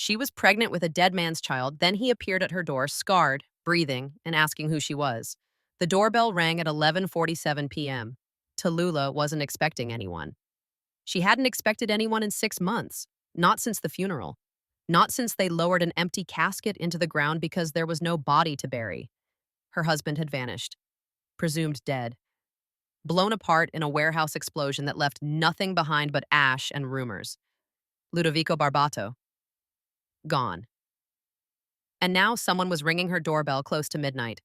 She was pregnant with a dead man's child. Then he appeared at her door, scarred, breathing, and asking who she was. The doorbell rang at 11:47 p.m. Tallulah wasn't expecting anyone. She hadn't expected anyone in 6 months, not since the funeral, not since they lowered an empty casket into the ground because there was no body to bury. Her husband had vanished, presumed dead, blown apart in a warehouse explosion that left nothing behind but ash and rumors. Ludovico Barbato, gone. And now someone was ringing her doorbell close to midnight.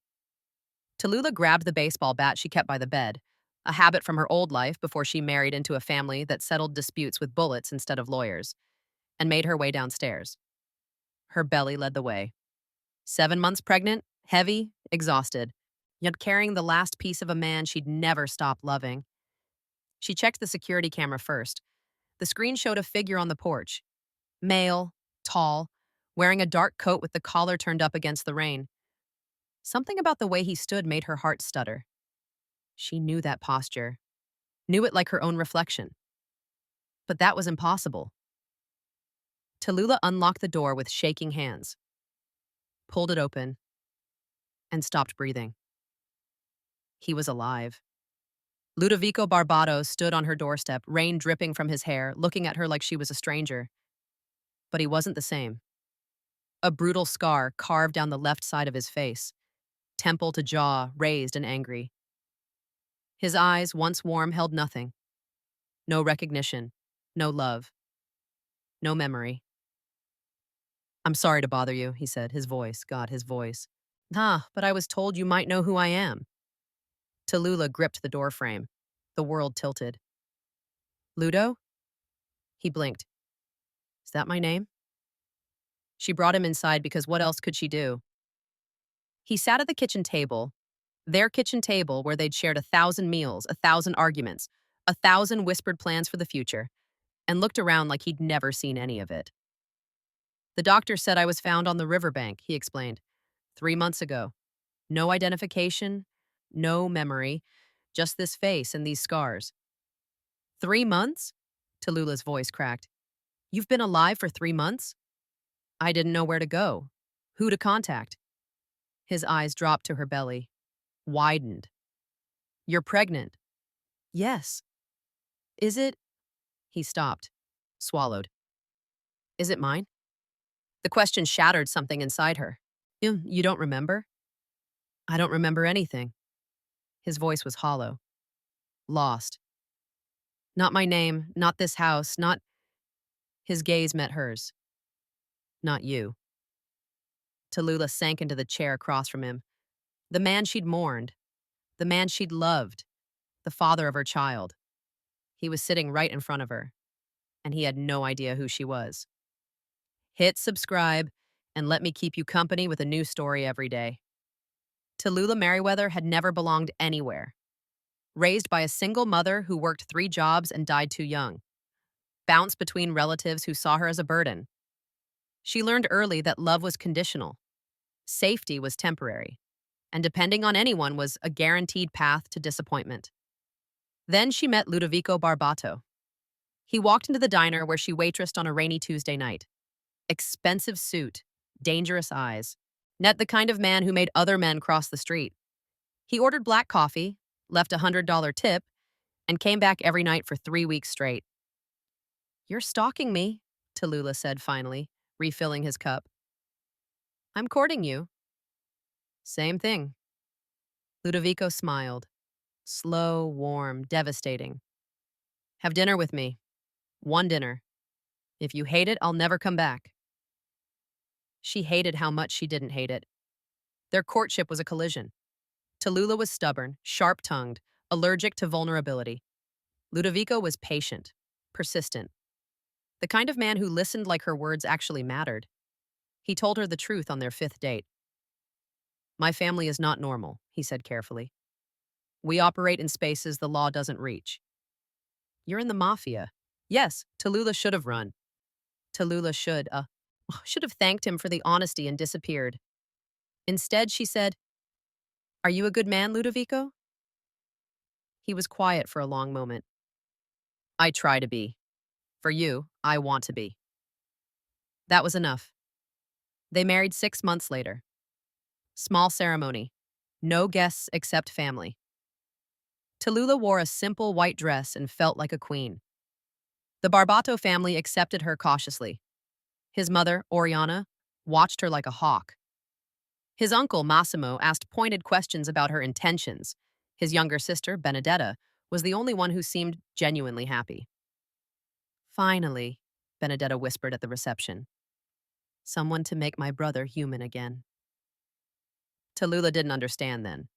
Tallulah grabbed the baseball bat she kept by the bed, a habit from her old life before she married into a family that settled disputes with bullets instead of lawyers, and made her way downstairs. Her belly led the way. 7 months pregnant, heavy, exhausted, yet carrying the last piece of a man she'd never stopped loving. She checked the security camera first. The screen showed a figure on the porch. Male, tall, wearing a dark coat with the collar turned up against the rain. Something about the way he stood made her heart stutter. She knew that posture, knew it like her own reflection. But that was impossible. Tallulah unlocked the door with shaking hands, pulled it open, and stopped breathing. He was alive. Ludovico Barbato stood on her doorstep, rain dripping from his hair, looking at her like she was a stranger. But he wasn't the same. A brutal scar carved down the left side of his face, temple to jaw raised and angry. His eyes, once warm, held nothing. No recognition, no love, no memory. "I'm sorry to bother you," he said, his voice, God, his voice. "Ah, but I was told you might know who I am." Tallulah gripped the doorframe. The world tilted. "Ludo?" He blinked. "Is that my name?" She brought him inside because what else could she do? He sat at the kitchen table, their kitchen table where they'd shared 1,000 meals, 1,000 arguments, 1,000 whispered plans for the future, and looked around like he'd never seen any of it. "The doctor said I was found on the riverbank," he explained. 3 months ago. No identification, no memory, just this face and these scars. 3 months? Tallulah's voice cracked. "You've been alive for 3 months? I didn't know where to go, who to contact." His eyes dropped to her belly, widened. "You're pregnant." "Yes." "Is it?" He stopped, swallowed. "Is it mine?" The question shattered something inside her. You don't remember?" "I don't remember anything." His voice was hollow, lost. "Not my name, not this house, not—" His gaze met hers. "Not you." Tallulah sank into the chair across from him. The man she'd mourned, the man she'd loved, the father of her child. He was sitting right in front of her, and he had no idea who she was. Hit subscribe, and let me keep you company with a new story every day. Tallulah Merriweather had never belonged anywhere. Raised by a single mother who worked 3 jobs and died too young. Bounced between relatives who saw her as a burden. She learned early that love was conditional. Safety was temporary. And depending on anyone was a guaranteed path to disappointment. Then she met Ludovico Barbato. He walked into the diner where she waitressed on a rainy Tuesday night. Expensive suit, dangerous eyes. Net the kind of man who made other men cross the street. He ordered black coffee, left a $100 tip, and came back every night for 3 weeks straight. "You're stalking me," Tallulah said finally, refilling his cup. "I'm courting you." "Same thing." Ludovico smiled. Slow, warm, devastating. "Have dinner with me. One dinner. If you hate it, I'll never come back." She hated how much she didn't hate it. Their courtship was a collision. Tallulah was stubborn, sharp-tongued, allergic to vulnerability. Ludovico was patient, persistent. The kind of man who listened like her words actually mattered. He told her the truth on their 5th date. "My family is not normal," he said carefully. "We operate in spaces the law doesn't reach." "You're in the mafia." Yes, Tallulah should have run. Tallulah should have thanked him for the honesty and disappeared. Instead, she said, "Are you a good man, Ludovico?" He was quiet for a long moment. "I try to be. For you, I want to be." That was enough. They married 6 months later. Small ceremony. No guests except family. Tallulah wore a simple white dress and felt like a queen. The Barbato family accepted her cautiously. His mother, Oriana, watched her like a hawk. His uncle, Massimo, asked pointed questions about her intentions. His younger sister, Benedetta, was the only one who seemed genuinely happy. Finally, Benedetta whispered at the reception, someone to make my brother human again. Tallulah didn't understand then.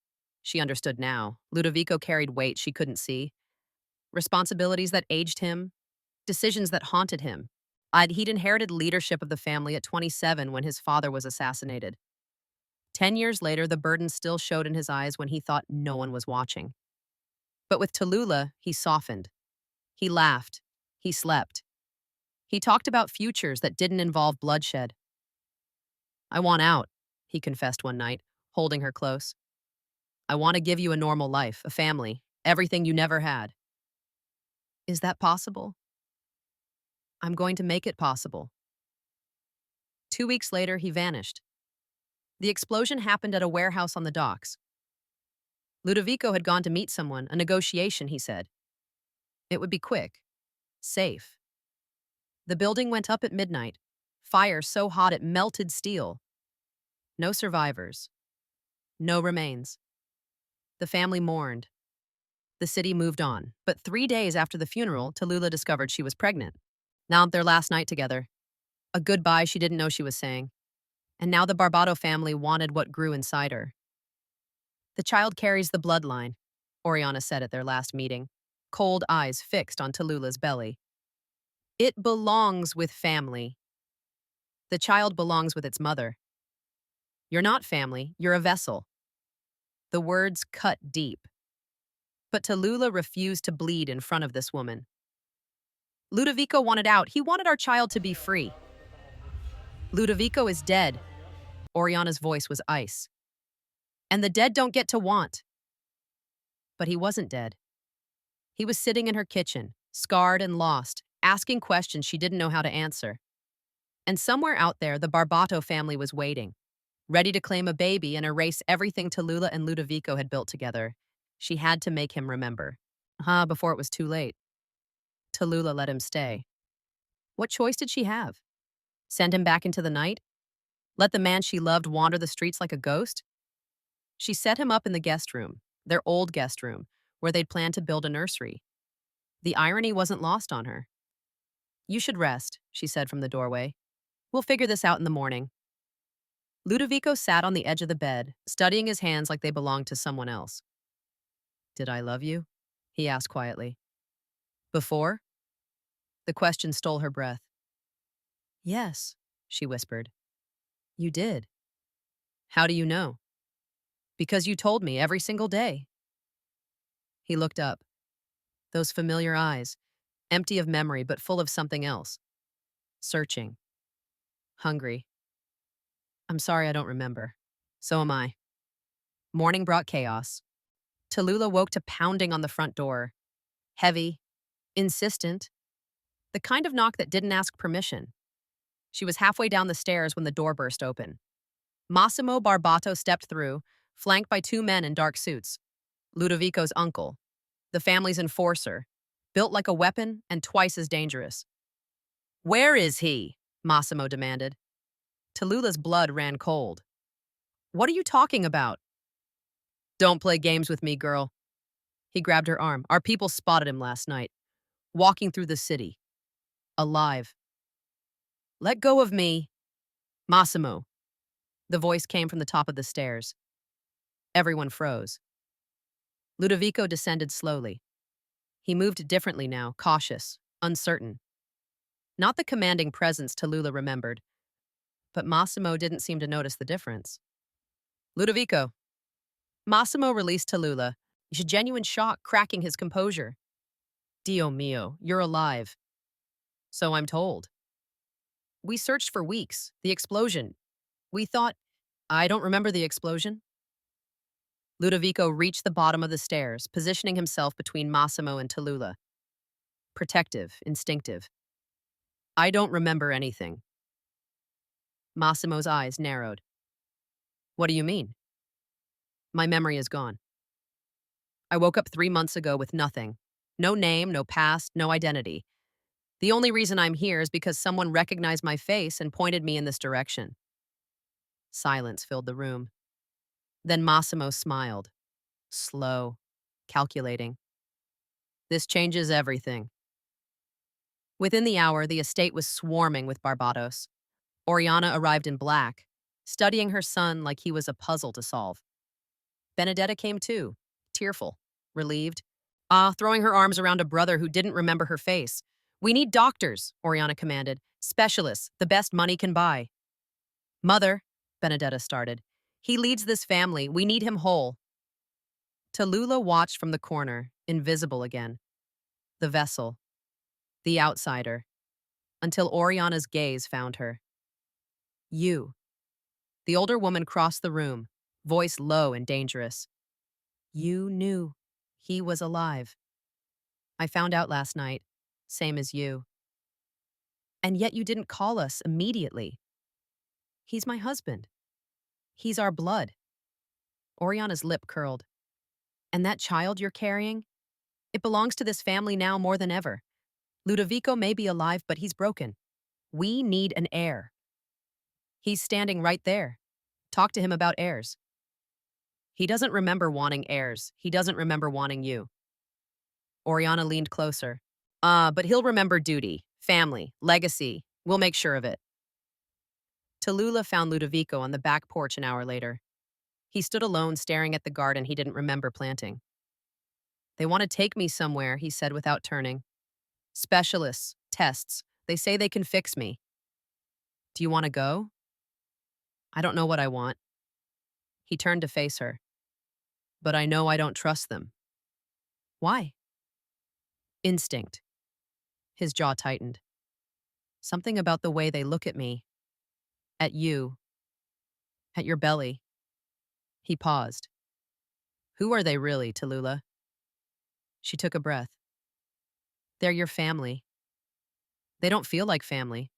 She understood now. Ludovico carried weight she couldn't see, responsibilities that aged him, decisions that haunted him. He'd inherited leadership of the family at 27 when his father was assassinated. 10 years later, the burden still showed in his eyes when he thought no one was watching. But with Tallulah, he softened. He laughed. He slept. He talked about futures that didn't involve bloodshed. I want out, he confessed one night, holding her close. I want to give you a normal life, a family, everything you never had. Is that possible? I'm going to make it possible. 2 weeks later, he vanished. The explosion happened at a warehouse on the docks. Ludovico had gone to meet someone, a negotiation, he said. It would be quick, safe. The building went up at midnight, fire so hot it melted steel. No survivors. No remains. The family mourned. The city moved on, but 3 days after the funeral, Tallulah discovered she was pregnant. Now their last night together. A goodbye she didn't know she was saying. And now the Barbato family wanted what grew inside her. The child carries the bloodline, Oriana said at their last meeting, cold eyes fixed on Tallulah's belly. It belongs with family. The child belongs with its mother. You're not family, you're a vessel. The words cut deep. But Tallulah refused to bleed in front of this woman. Ludovico wanted out. He wanted our child to be free. Ludovico is dead. Oriana's voice was ice. And the dead don't get to want. But he wasn't dead. He was sitting in her kitchen, scarred and lost, asking questions she didn't know how to answer. And somewhere out there, the Barbato family was waiting, ready to claim a baby and erase everything Tallulah and Ludovico had built together. She had to make him remember. Before it was too late. Tallulah let him stay. What choice did she have? Send him back into the night? Let the man she loved wander the streets like a ghost? She set him up in the guest room, their old guest room, where they'd planned to build a nursery. The irony wasn't lost on her. You should rest, she said from the doorway. We'll figure this out in the morning. Ludovico sat on the edge of the bed, studying his hands like they belonged to someone else. Did I love you? He asked quietly. Before? The question stole her breath. Yes, she whispered. You did. How do you know? Because you told me every single day. He looked up. Those familiar eyes, empty of memory but full of something else. Searching. Hungry. I'm sorry I don't remember. So am I. Morning brought chaos. Tallulah woke to pounding on the front door. Heavy. Insistent. The kind of knock that didn't ask permission. She was halfway down the stairs when the door burst open. Massimo Barbato stepped through, flanked by 2 men in dark suits. Ludovico's uncle, the family's enforcer, built like a weapon and twice as dangerous. Where is he? Massimo demanded. Tallulah's blood ran cold. What are you talking about? Don't play games with me, girl. He grabbed her arm. Our people spotted him last night, walking through the city. Alive. Let go of me. Massimo. The voice came from the top of the stairs. Everyone froze. Ludovico descended slowly. He moved differently now, cautious, uncertain. Not the commanding presence Tallulah remembered, but Massimo didn't seem to notice the difference. Ludovico. Massimo released Tallulah, a genuine shock cracking his composure. Dio mio, you're alive. So I'm told. We searched for weeks. The explosion. We thought, I don't remember the explosion. Ludovico reached the bottom of the stairs, positioning himself between Massimo and Tallulah. Protective, instinctive. I don't remember anything. Massimo's eyes narrowed. What do you mean? My memory is gone. I woke up 3 months ago with nothing. No name, no past, no identity. The only reason I'm here is because someone recognized my face and pointed me in this direction. Silence filled the room. Then Massimo smiled. Slow, calculating. This changes everything. Within the hour, the estate was swarming with Barbados. Oriana arrived in black, studying her son like he was a puzzle to solve. Benedetta came too, tearful, relieved, throwing her arms around a brother who didn't remember her face. We need doctors, Oriana commanded. Specialists, the best money can buy. Mother, Benedetta started. He leads this family. We need him whole. Tallulah watched from the corner, invisible again. The vessel, the outsider, until Oriana's gaze found her. You. The older woman crossed the room, voice low and dangerous. You knew he was alive. I found out last night, same as you. And yet you didn't call us immediately. He's my husband. He's our blood. Oriana's lip curled. And that child you're carrying? It belongs to this family now more than ever. Ludovico may be alive, but he's broken. We need an heir. He's standing right there. Talk to him about heirs. He doesn't remember wanting heirs. He doesn't remember wanting you. Oriana leaned closer. But he'll remember duty, family, legacy. We'll make sure of it. Tallulah found Ludovico on the back porch an hour later. He stood alone staring at the garden he didn't remember planting. They want to take me somewhere, he said without turning. Specialists, tests. They say they can fix me. Do you want to go? I don't know what I want. He turned to face her. But I know I don't trust them. Why? Instinct. His jaw tightened. Something about the way they look at me. At you. At your belly. He paused. Who are they really, Tallulah? She took a breath. They're your family. They don't feel like family.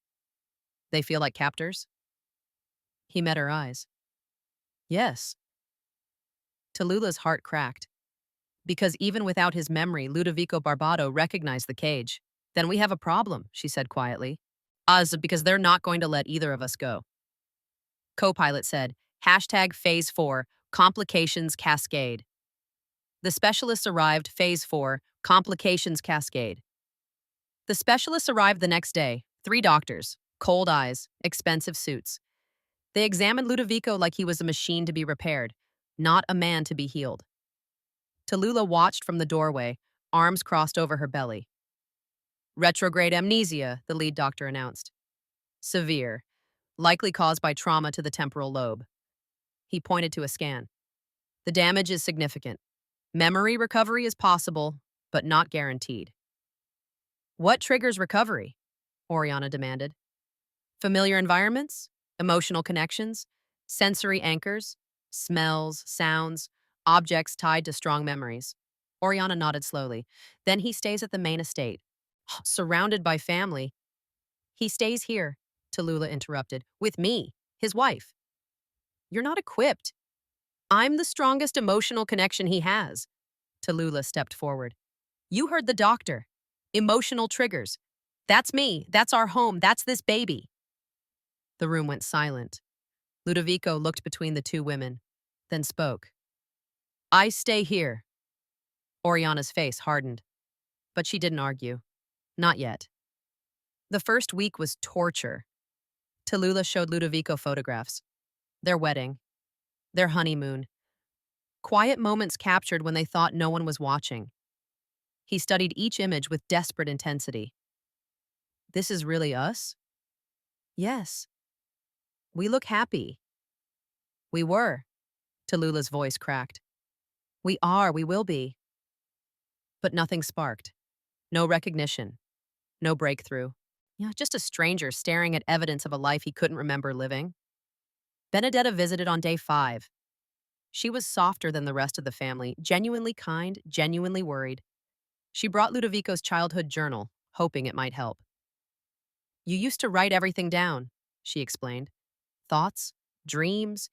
They feel like captors? He met her eyes. Yes. Tallulah's heart cracked. Because even without his memory, Ludovico Barbado recognized the cage. Then we have a problem, she said quietly. Because they're not going to let either of us go. Co-pilot said, #Phase 4, complications cascade. The specialists arrived, Phase 4, complications cascade. The specialists arrived the next day, 3 doctors, cold eyes, expensive suits. They examined Ludovico like he was a machine to be repaired, not a man to be healed. Tallulah watched from the doorway, arms crossed over her belly. Retrograde amnesia, the lead doctor announced. Severe, likely caused by trauma to the temporal lobe. He pointed to a scan. The damage is significant. Memory recovery is possible, but not guaranteed. What triggers recovery? Oriana demanded. Familiar environments? Emotional connections? Sensory anchors? Smells, sounds, objects tied to strong memories. Oriana nodded slowly. Then he stays at the main estate, surrounded by family. He stays here, Tallulah interrupted, with me, his wife. You're not equipped. I'm the strongest emotional connection he has. Tallulah stepped forward. You heard the doctor. Emotional triggers. That's me. That's our home. That's this baby. The room went silent. Ludovico looked between the 2 women, then spoke. I stay here. Oriana's face hardened, but she didn't argue. Not yet. The first week was torture. Tallulah showed Ludovico photographs. Their wedding. Their honeymoon. Quiet moments captured when they thought no one was watching. He studied each image with desperate intensity. This is really us? Yes. We look happy. We were. Tallulah's voice cracked. We are, we will be. But nothing sparked. No recognition. No breakthrough. Just a stranger staring at evidence of a life he couldn't remember living. Benedetta visited on day 5. She was softer than the rest of the family, genuinely kind, genuinely worried. She brought Ludovico's childhood journal, hoping it might help. You used to write everything down, she explained. thoughts, dreams,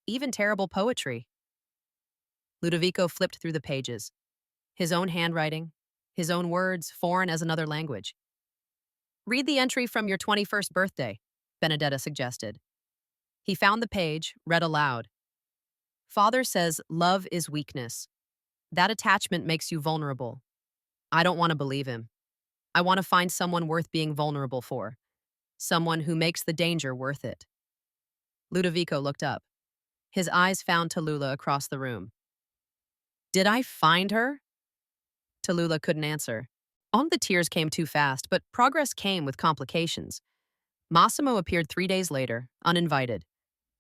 even terrible poetry. Ludovico flipped through the pages. His own handwriting, his own words, foreign as another language. Read the entry from your 21st birthday, Benedetta suggested. He found the page, read aloud. Father says love is weakness. That attachment makes you vulnerable. I don't want to believe him. I want to find someone worth being vulnerable for. Someone who makes the danger worth it. Ludovico looked up. His eyes found Tallulah across the room. Did I find her? Tallulah couldn't answer. All the tears came too fast, but progress came with complications. Massimo appeared 3 days later, uninvited.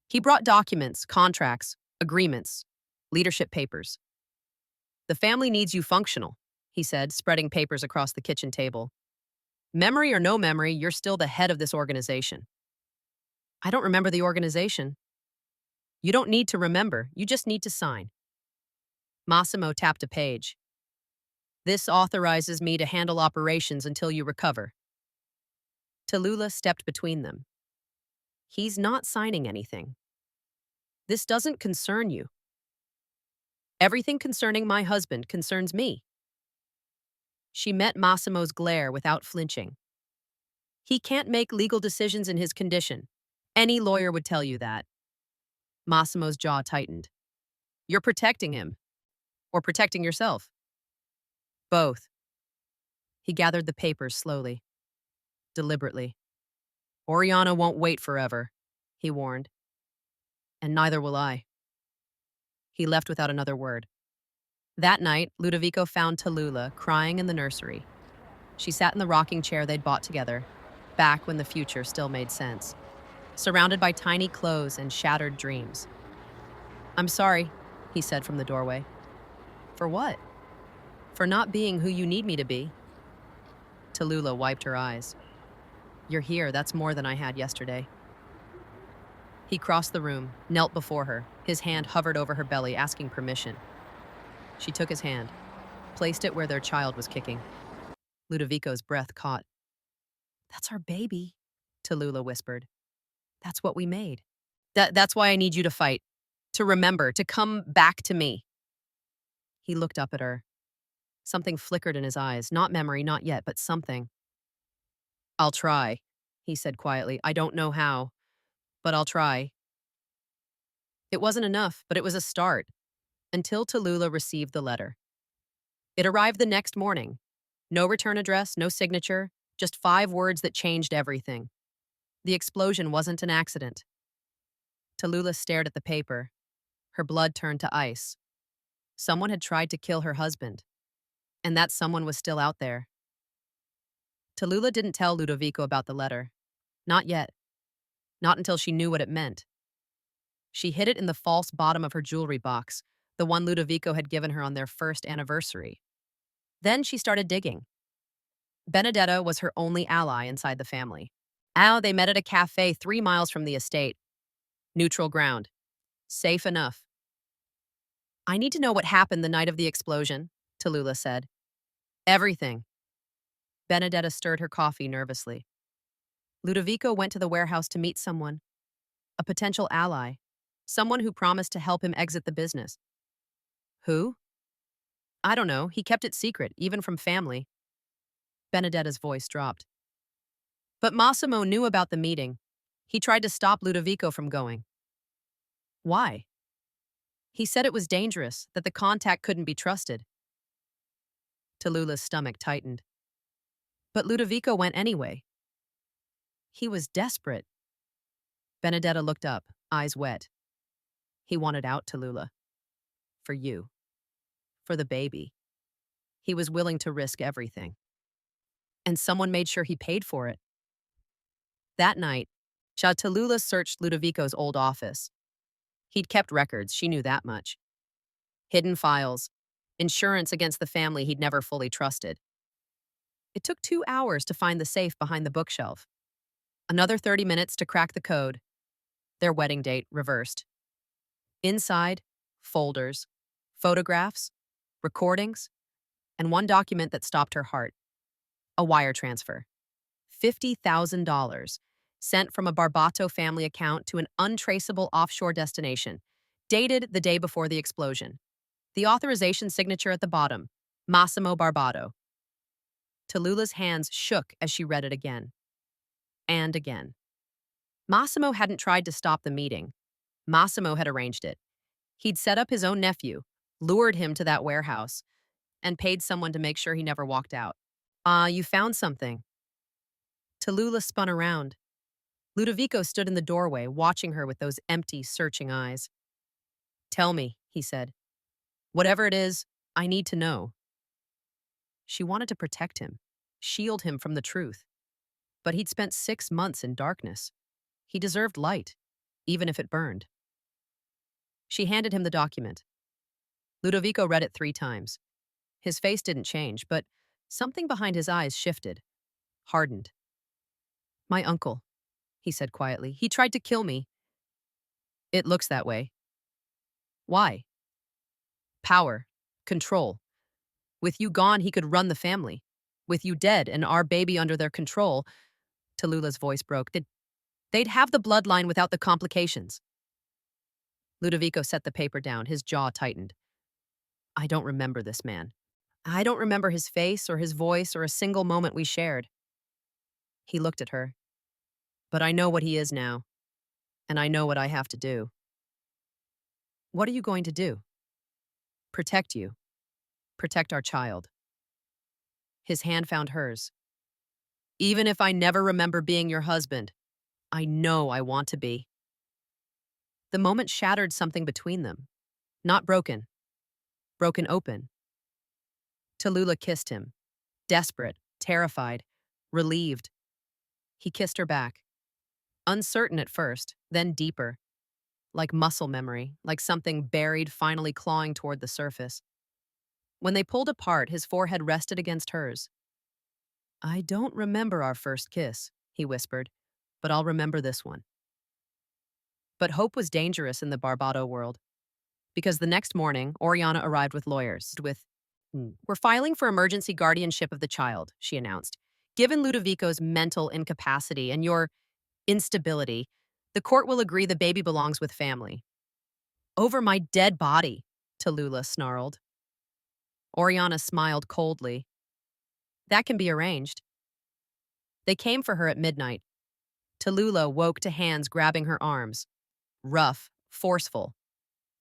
He brought documents, contracts, agreements, leadership papers. The family needs you functional, he said, spreading papers across the kitchen table. Memory or no memory, you're still the head of this organization. I don't remember the organization. You don't need to remember, you just need to sign. Massimo tapped a page. This authorizes me to handle operations until you recover. Tallulah stepped between them. He's not signing anything. This doesn't concern you. Everything concerning my husband concerns me. She met Massimo's glare without flinching. He can't make legal decisions in his condition. Any lawyer would tell you that. Massimo's jaw tightened. You're protecting him. Or protecting yourself. Both. He gathered the papers slowly, deliberately. Oriana won't wait forever, he warned. And neither will I. He left without another word. That night, Ludovico found Tallulah crying in the nursery. She sat in the rocking chair they'd bought together, back when the future still made sense, surrounded by tiny clothes and shattered dreams. I'm sorry, he said from the doorway. For what? For not being who you need me to be. Tallulah wiped her eyes. You're here, that's more than I had yesterday. He crossed the room, knelt before her. His hand hovered over her belly, asking permission. She took his hand, placed it where their child was kicking. Ludovico's breath caught. That's our baby, Tallulah whispered. That's what we made. That's why I need you to fight. To remember, to come back to me. He looked up at her. Something flickered in his eyes. Not memory, not yet, but something. I'll try, he said quietly. I don't know how, but I'll try. It wasn't enough, but it was a start, until Tallulah received the letter. It arrived the next morning. No return address, no signature, just 5 words that changed everything. The explosion wasn't an accident. Tallulah stared at the paper. Her blood turned to ice. Someone had tried to kill her husband, and that someone was still out there. Tallulah didn't tell Ludovico about the letter. Not yet. Not until she knew what it meant. She hid it in the false bottom of her jewelry box, the one Ludovico had given her on their first anniversary. Then she started digging. Benedetta was her only ally inside the family. They met at a cafe 3 miles from the estate. Neutral ground. Safe enough. I need to know what happened the night of the explosion, Tallulah said. Everything. Benedetta stirred her coffee nervously. Ludovico went to the warehouse to meet someone. A potential ally. Someone who promised to help him exit the business. Who? I don't know. He kept it secret, even from family. Benedetta's voice dropped. But Massimo knew about the meeting. He tried to stop Ludovico from going. Why? He said it was dangerous, that the contact couldn't be trusted. Tallulah's stomach tightened. But Ludovico went anyway. He was desperate. Benedetta looked up, eyes wet. He wanted out, Tallulah. For you. For the baby. He was willing to risk everything. And someone made sure he paid for it. That night, Tallulah searched Ludovico's old office. He'd kept records, she knew that much. Hidden files, insurance against the family he'd never fully trusted. It took 2 hours to find the safe behind the bookshelf. Another 30 minutes to crack the code. Their wedding date reversed. Inside, folders, photographs, recordings, and one document that stopped her heart. A wire transfer. $50,000. sent from a Barbato family account to an untraceable offshore destination, dated the day before the explosion. The authorization signature at the bottom, Massimo Barbato. Tallulah's hands shook as she read it again. And again. Massimo hadn't tried to stop the meeting. Massimo had arranged it. He'd set up his own nephew, lured him to that warehouse, and paid someone to make sure he never walked out. You found something. Tallulah spun around. Ludovico stood in the doorway, watching her with those empty, searching eyes. Tell me, he said. Whatever it is, I need to know. She wanted to protect him, shield him from the truth. But he'd spent 6 months in darkness. He deserved light, even if it burned. She handed him the document. Ludovico read it 3 times. His face didn't change, but something behind his eyes shifted, hardened. My uncle, he said quietly. He tried to kill me. It looks that way. Why? Power. Control. With you gone, he could run the family. With you dead and our baby under their control, Tallulah's voice broke, they'd have the bloodline without the complications. Ludovico set the paper down, his jaw tightened. I don't remember this man. I don't remember his face or his voice or a single moment we shared. He looked at her. But I know what he is now, and I know what I have to do. What are you going to do? Protect you. Protect our child. His hand found hers. Even if I never remember being your husband, I know I want to be. The moment shattered something between them. Not broken. Broken open. Tallulah kissed him. Desperate, terrified, relieved. He kissed her back. Uncertain at first, then deeper. Like muscle memory, like something buried finally clawing toward the surface. When they pulled apart, his forehead rested against hers. I don't remember our first kiss, he whispered, but I'll remember this one. But hope was dangerous in the Barbato world. Because the next morning, Oriana arrived with lawyers. We're filing for emergency guardianship of the child, she announced. Given Ludovico's mental incapacity and your instability, the court will agree the baby belongs with family. Over my dead body, Tallulah snarled. Oriana smiled coldly. That can be arranged. They came for her at midnight. Tallulah woke to hands grabbing her arms. Rough, forceful.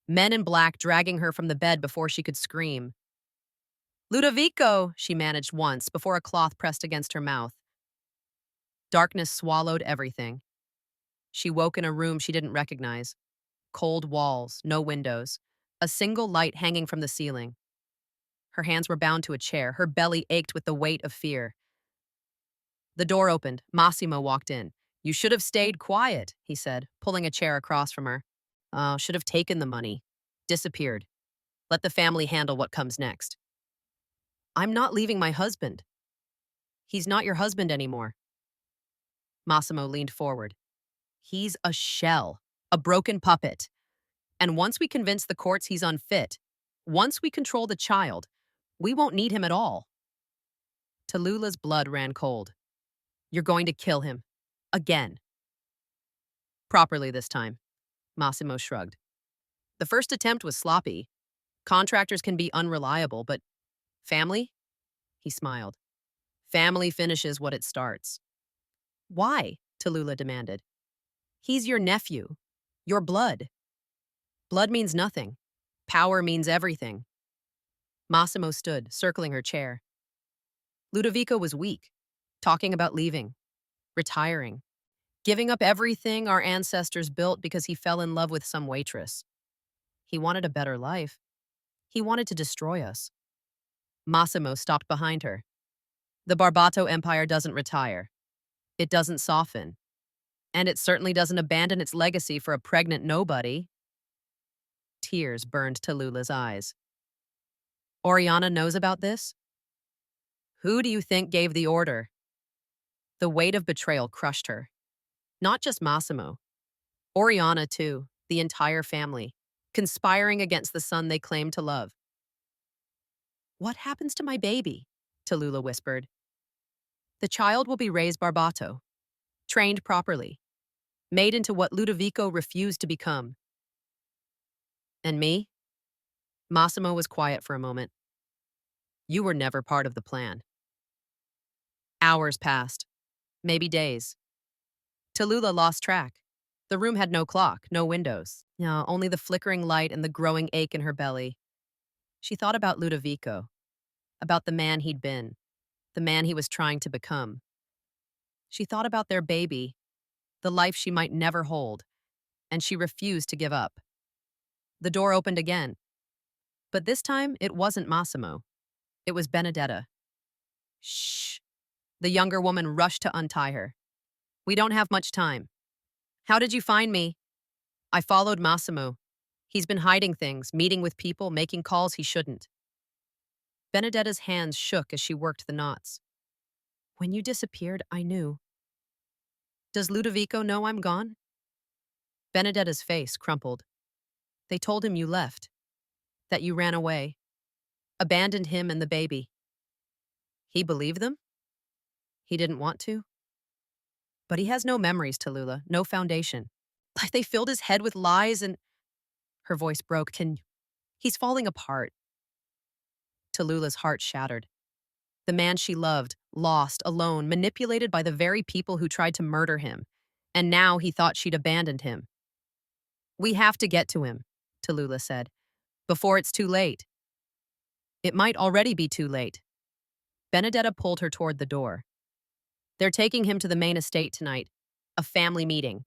Men in black dragging her from the bed before she could scream. Ludovico, she managed once before a cloth pressed against her mouth. Darkness swallowed everything. She woke in a room she didn't recognize. Cold walls, no windows. A single light hanging from the ceiling. Her hands were bound to a chair. Her belly ached with the weight of fear. The door opened. Massimo walked in. You should have stayed quiet, he said, pulling a chair across from her. Should have taken the money. Disappeared. Let the family handle what comes next. I'm not leaving my husband. He's not your husband anymore. Massimo leaned forward. He's a shell, a broken puppet. And once we convince the courts he's unfit, once we control the child, we won't need him at all. Tallulah's blood ran cold. You're going to kill him. Again. Properly this time. Massimo shrugged. The first attempt was sloppy. Contractors can be unreliable, but family? He smiled. Family finishes what it starts. Why? Tallulah demanded. He's your nephew. Your blood. Blood means nothing. Power means everything. Massimo stood, circling her chair. Ludovico was weak, talking about leaving, retiring, giving up everything our ancestors built because he fell in love with some waitress. He wanted a better life. He wanted to destroy us. Massimo stopped behind her. The Barbato Empire doesn't retire. It doesn't soften. And it certainly doesn't abandon its legacy for a pregnant nobody. Tears burned Tallulah's eyes. Oriana knows about this? Who do you think gave the order? The weight of betrayal crushed her. Not just Massimo. Oriana, too, the entire family, conspiring against the son they claimed to love. What happens to my baby? Tallulah whispered. The child will be raised Barbato. trained properly, made into what Ludovico refused to become. And me? Massimo was quiet for a moment. You were never part of the plan. Hours passed, maybe days. Tallulah lost track. The room had no clock, no windows. No, only the flickering light and the growing ache in her belly. She thought about Ludovico, about the man he'd been, the man he was trying to become. She thought about their baby, the life she might never hold, and she refused to give up. The door opened again. But this time, it wasn't Massimo. It was Benedetta. Shh. The younger woman rushed to untie her. We don't have much time. How did you find me? I followed Massimo. He's been hiding things, meeting with people, making calls he shouldn't. Benedetta's hands shook as she worked the knots. When you disappeared, I knew. Does Ludovico know I'm gone? Benedetta's face crumpled. They told him you left, that you ran away, abandoned him and the baby. He believed them? He didn't want to? But he has no memories, Tallulah, no foundation. Like they filled his head with lies and... Her voice broke. He's falling apart. Tallulah's heart shattered. The man she loved, lost, alone, manipulated by the very people who tried to murder him. And now he thought she'd abandoned him. We have to get to him, Tallulah said, before it's too late. It might already be too late. Benedetta pulled her toward the door. They're taking him to the main estate tonight, a family meeting.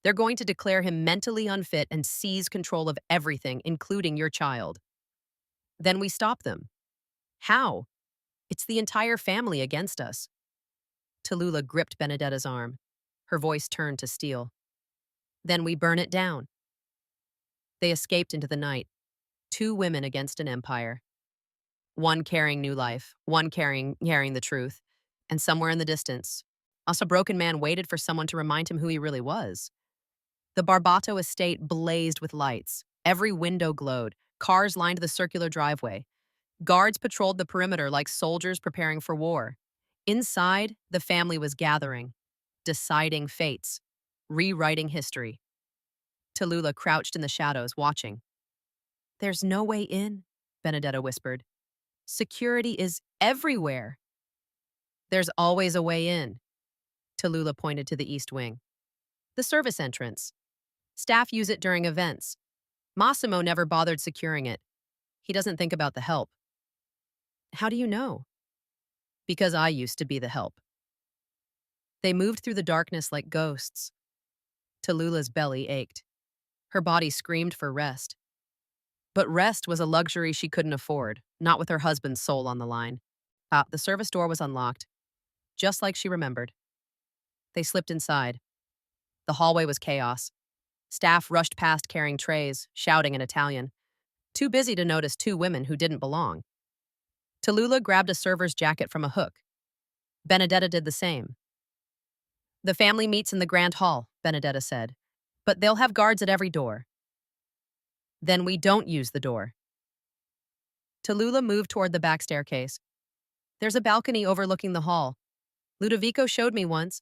They're going to declare him mentally unfit and seize control of everything, including your child. Then we stop them. How? It's the entire family against us. Tallulah gripped Benedetta's arm. Her voice turned to steel. Then we burn it down. They escaped into the night. 2 women against an empire. One carrying new life, one carrying the truth. And somewhere in the distance, a broken man waited for someone to remind him who he really was. The Barbato estate blazed with lights. Every window glowed. Cars lined the circular driveway. Guards patrolled the perimeter like soldiers preparing for war. Inside, the family was gathering, deciding fates, rewriting history. Tallulah crouched in the shadows, watching. There's no way in, Benedetta whispered. Security is everywhere. There's always a way in. Tallulah pointed to the east wing. The service entrance. Staff use it during events. Massimo never bothered securing it. He doesn't think about the help. How do you know? Because I used to be the help. They moved through the darkness like ghosts. Tallulah's belly ached. Her body screamed for rest. But rest was a luxury she couldn't afford, not with her husband's soul on the line. The service door was unlocked, just like she remembered. They slipped inside. The hallway was chaos. Staff rushed past carrying trays, shouting in Italian, too busy to notice 2 women who didn't belong. Tallulah grabbed a server's jacket from a hook. Benedetta did the same. The family meets in the grand hall, Benedetta said, but they'll have guards at every door. Then we don't use the door. Tallulah moved toward the back staircase. There's a balcony overlooking the hall. Ludovico showed me once.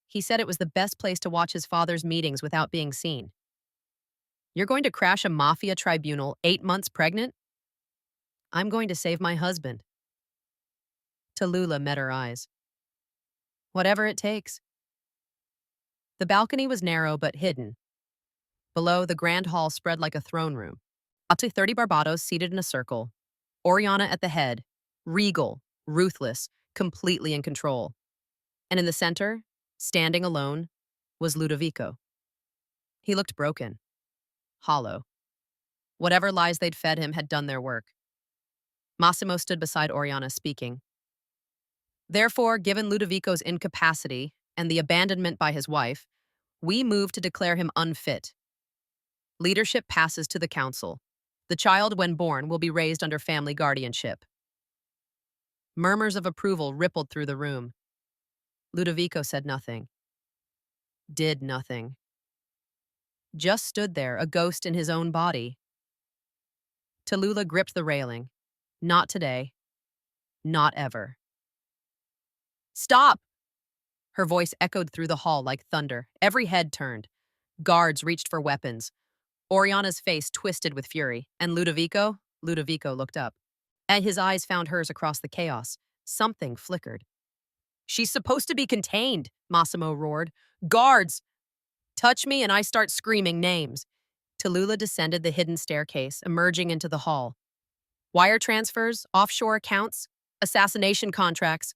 He said it was the best place to watch his father's meetings without being seen. You're going to crash a mafia tribunal 8 months pregnant? I'm going to save my husband. Tallulah met her eyes. Whatever it takes. The balcony was narrow but hidden. Below, the grand hall spread like a throne room. Up to 30 Barbados seated in a circle. Oriana at the head, regal, ruthless, completely in control. And in the center, standing alone, was Ludovico. He looked broken, hollow. Whatever lies they'd fed him had done their work. Massimo stood beside Oriana, speaking. Therefore, given Ludovico's incapacity and the abandonment by his wife, we move to declare him unfit. Leadership passes to the council. The child, when born, will be raised under family guardianship. Murmurs of approval rippled through the room. Ludovico said nothing. Did nothing. Just stood there, a ghost in his own body. Tallulah gripped the railing. Not today. Not ever. Stop! Her voice echoed through the hall like thunder. Every head turned. Guards reached for weapons. Oriana's face twisted with fury. And Ludovico? Ludovico looked up. And his eyes found hers across the chaos. Something flickered. She's supposed to be contained, Massimo roared. Guards! Touch me and I start screaming names. Tallulah descended the hidden staircase, emerging into the hall. Wire transfers, offshore accounts, assassination contracts.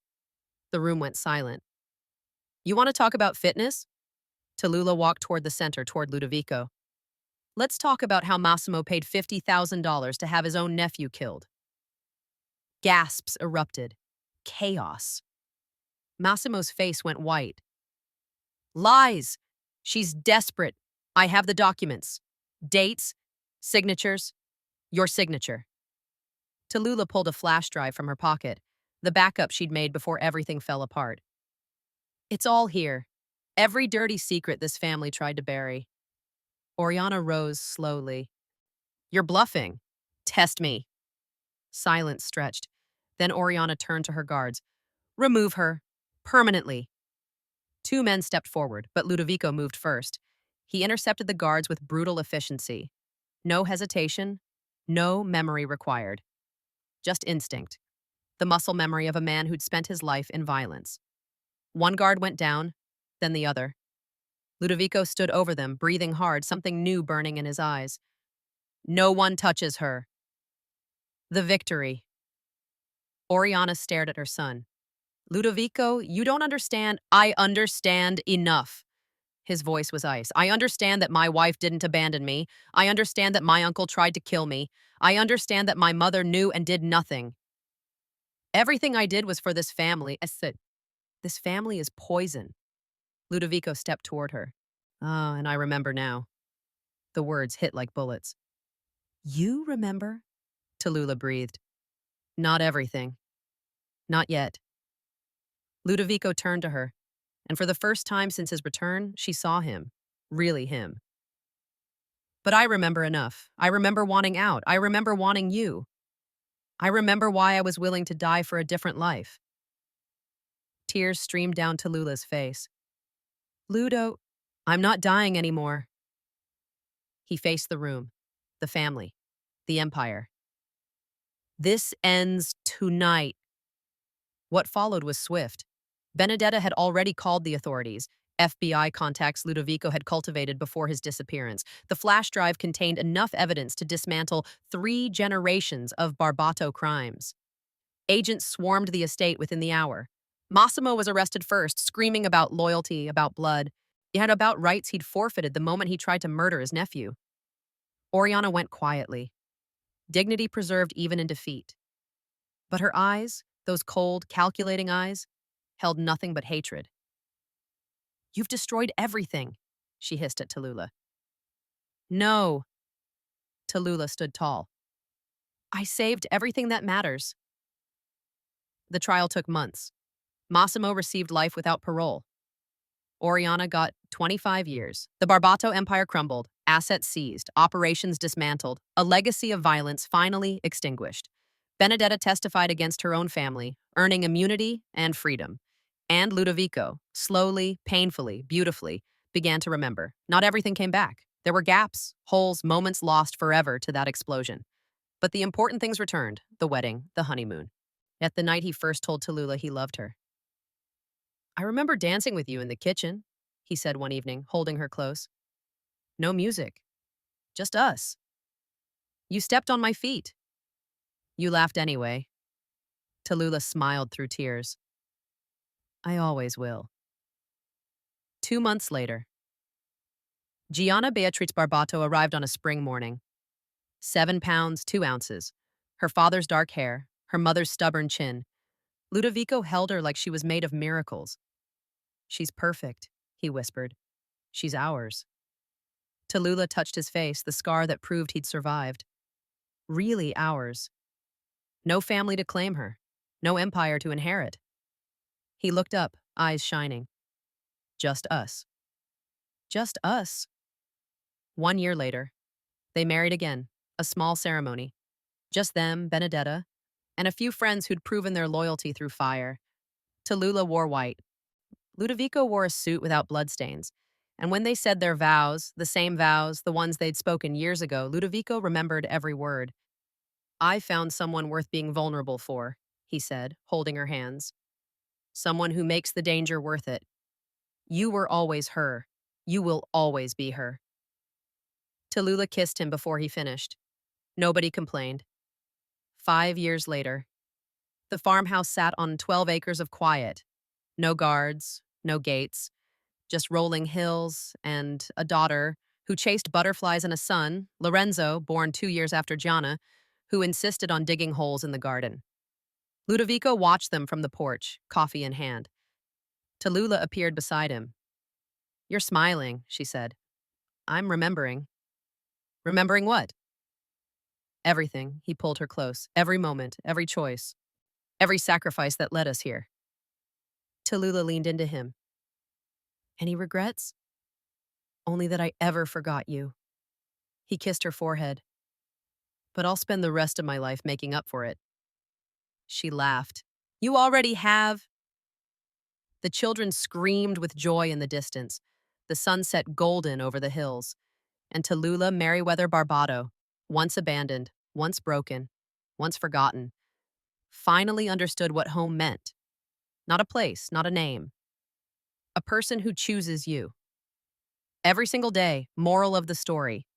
The room went silent. You want to talk about fitness? Tallulah walked toward the center, toward Ludovico. Let's talk about how Massimo paid $50,000 to have his own nephew killed. Gasps erupted. Chaos. Massimo's face went white. Lies! She's desperate. I have the documents. Dates, signatures, your signature. Tallulah pulled a flash drive from her pocket, the backup she'd made before everything fell apart. It's all here. Every dirty secret this family tried to bury. Oriana rose slowly. You're bluffing. Test me. Silence stretched. Then Oriana turned to her guards. Remove her. Permanently. Two men stepped forward, but Ludovico moved first. He intercepted the guards with brutal efficiency. No hesitation, no memory required. Just instinct. The muscle memory of a man who'd spent his life in violence. One guard went down, then the other. Ludovico stood over them, breathing hard, something new burning in his eyes. No one touches her. The victory. Oriana stared at her son. Ludovico, you don't understand. I understand enough. His voice was ice. I understand that my wife didn't abandon me. I understand that my uncle tried to kill me. I understand that my mother knew and did nothing. Everything I did was for this family. I said, this family is poison. Ludovico stepped toward her. Ah, and I remember now. The words hit like bullets. You remember? Tallulah breathed. Not everything. Not yet. Ludovico turned to her, and for the first time since his return, she saw him. Really him. But I remember enough. I remember wanting out. I remember wanting you. I remember why I was willing to die for a different life. Tears streamed down Tallulah's face. Ludo, I'm not dying anymore. He faced the room, the family, the empire. This ends tonight. What followed was swift. Benedetta had already called the authorities. FBI contacts Ludovico had cultivated before his disappearance. The flash drive contained enough evidence to dismantle 3 generations of Barbato crimes. Agents swarmed the estate within the hour. Massimo was arrested first, screaming about loyalty, about blood, yet about rights he'd forfeited the moment he tried to murder his nephew. Oriana went quietly, dignity preserved even in defeat. But her eyes, those cold, calculating eyes, held nothing but hatred. You've destroyed everything, she hissed at Tallulah. No. Tallulah stood tall. I saved everything that matters. The trial took months. Massimo received life without parole. Oriana got 25 years. The Barbato Empire crumbled, assets seized, operations dismantled, a legacy of violence finally extinguished. Benedetta testified against her own family, earning immunity and freedom. And Ludovico, slowly, painfully, beautifully, began to remember. Not everything came back. There were gaps, holes, moments lost forever to that explosion. But the important things returned: the wedding, the honeymoon. Yet the night he first told Tallulah he loved her. I remember dancing with you in the kitchen, he said one evening, holding her close. No music. Just us. You stepped on my feet. You laughed anyway. Tallulah smiled through tears. I always will. 2 months later. Gianna Beatrice Barbato arrived on a spring morning. 7 pounds, 2 ounces. Her father's dark hair, her mother's stubborn chin. Ludovico held her like she was made of miracles. She's perfect, he whispered. She's ours. Tallulah touched his face, the scar that proved he'd survived. Really ours. No family to claim her. No empire to inherit. He looked up, eyes shining. Just us. Just us. 1 year later, they married again, a small ceremony. Just them, Benedetta, and a few friends who'd proven their loyalty through fire. Tallulah wore white, Ludovico wore a suit without bloodstains. And when they said their vows, the same vows, the ones they'd spoken years ago, Ludovico remembered every word. I found someone worth being vulnerable for, he said, holding her hands. Someone who makes the danger worth it. You were always her. You will always be her. Tallulah kissed him before he finished. Nobody complained. 5 years later, the farmhouse sat on 12 acres of quiet. No guards, no gates, just rolling hills and a daughter who chased butterflies and a son, Lorenzo, born 2 years after Gianna, who insisted on digging holes in the garden. Ludovico watched them from the porch, coffee in hand. Tallulah appeared beside him. You're smiling, she said. I'm remembering. Remembering what? Everything. He pulled her close. Every moment, every choice, every sacrifice that led us here. Tallulah leaned into him. Any regrets? Only that I ever forgot you. He kissed her forehead. But I'll spend the rest of my life making up for it. She laughed. You already have. The children screamed with joy in the distance. The sun set golden over the hills. And Tallulah Merriweather Barbado, once abandoned, once broken, once forgotten, finally understood what home meant. Not a place, not a name. A person who chooses you. Every single day, moral of the story.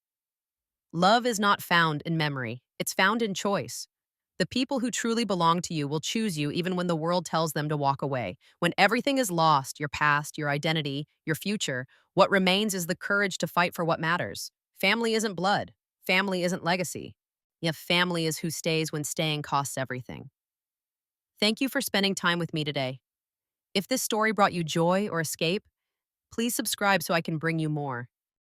Love is not found in memory, it's found in choice. The people who truly belong to you will choose you even when the world tells them to walk away. When everything is lost, your past, your identity, your future, what remains is the courage to fight for what matters. Family isn't blood. Family isn't legacy. Yet family is who stays when staying costs everything. Thank you for spending time with me today. If this story brought you joy or escape, please subscribe so I can bring you more.